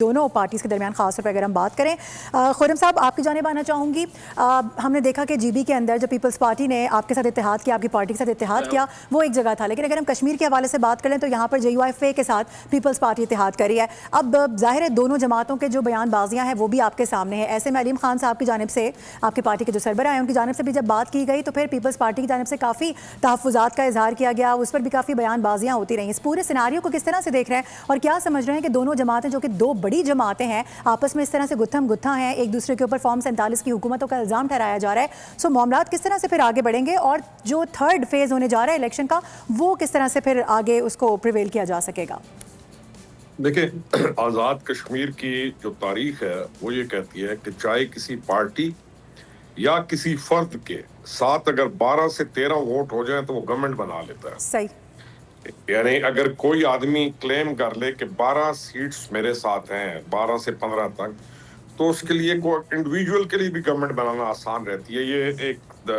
دونوں پارٹیز کے درمیان خاص طور پر اگر ہم بات کریں، خرم صاحب آپ کی جانب آنا چاہوں گی. ہم نے دیکھا کہ جی بی کے اندر جو پیپلز پارٹی نے آپ کے ساتھ اتحاد کیا، آپ کی پارٹی کے ساتھ اتحاد کیا، وہ ایک جگہ تھا، لیکن اگر ہم کشمیر کے حوالے سے بات کریں تو یہاں پر جے یو آئی ایف اے کے ساتھ پیپلز پارٹی اتحاد کر رہی ہے. اب ظاہر ہے دونوں جماعتوں کے جو بیان بازیاں ہیں وہ بھی آپ کے سامنے ہیں. ایسے میں علیم خان صاحب کی جانب سے، آپ کی پارٹی کے جو سربراہ ہیں ان کی جانب سے بھی جب بات کی گئی تو پھر پیپلز پارٹی کی جانب سے کافی تحفظات کا اظہار کیا گیا، اس پر بھی کافی بیان بازیاں ہوتی رہیں. اس پورے سیناریو کو کس طرح سے دیکھ رہے ہیں اور کیا سمجھ رہے ہیں کہ دونوں جماعتیں جو کہ دو بڑی جماعتیں ہیں آپس میں اس طرح سے گتھم گتھا ہیں، ایک دوسرے کے اوپر فارم 47 کی حکومتوں کا الزام ٹھہرایا جا رہا ہے، سو معاملات کس طرح سے پھر آگے بڑھیں گے اور جو تھرڈ فیز ہونے جا رہا ہے الیکشن کا وہ کس طرح سے پھر آگے اس کو پریویل کیا جا سکے گا؟ دیکھیں، آزاد کشمیر کی جو تاریخ ہے وہ یہ کہتی ہے کہ چاہے کسی پارٹی یا کسی فرد کے ساتھ اگر 12 سے 13 ووٹ ہو جائیں تو وہ گورنمنٹ بنا لیتا ہے. صحیح. یعنی اگر کوئی آدمی کلیم کر لے کہ 12 سیٹس میرے ساتھ ہیں 12 سے 15 تک، تو اس کے لیے انڈیویجول کے لیے بھی گورنمنٹ بنانا آسان رہتی ہے. یہ ایک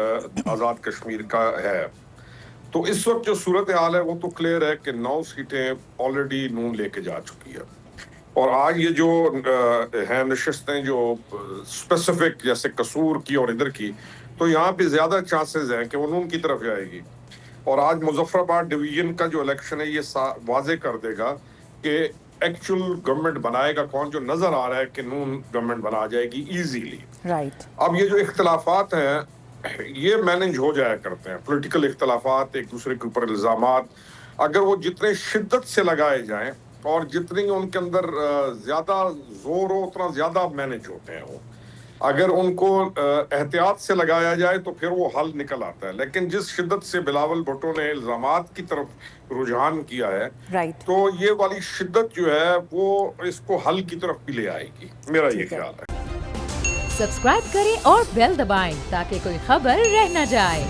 آزاد کشمیر کا ہے. تو اس وقت جو صورتحال ہے وہ تو کلیئر ہے کہ 9 سیٹیں آلریڈی نون لے کے جا چکی ہے. اور آج یہ جو ہیں نشستیں جو اسپیسیفک جیسے قصور کی اور ادھر کی، تو یہاں پہ زیادہ چانسز ہیں کہ وہ نون کی طرف جائے گی. اور آج مظفر آباد ڈویژن کا جو الیکشن ہے یہ واضح کر دے گا کہ ایکچول گورنمنٹ بنائے گا کون. جو نظر آ رہا ہے کہ نون گورنمنٹ بنا جائے گی ایزیلی. رائٹ. اب یہ جو اختلافات ہیں یہ مینج ہو جایا کرتے ہیں، پولیٹیکل اختلافات، ایک دوسرے کے اوپر الزامات، اگر وہ جتنے شدت سے لگائے جائیں اور جتنی ان کے اندر زیادہ زور ہو اتنا زیادہ مینج ہوتے ہیں. وہ اگر ان کو احتیاط سے لگایا جائے تو پھر وہ حل نکل آتا ہے. لیکن جس شدت سے بلاول بھٹو نے الزامات کی طرف رجحان کیا ہے، رائٹ، تو یہ والی شدت جو ہے وہ اس کو حل کی طرف بھی لے آئے گی، میرا یہ خیال ہے. سبسکرائب کریں اور بیل دبائیں تاکہ کوئی خبر رہ نہ جائے.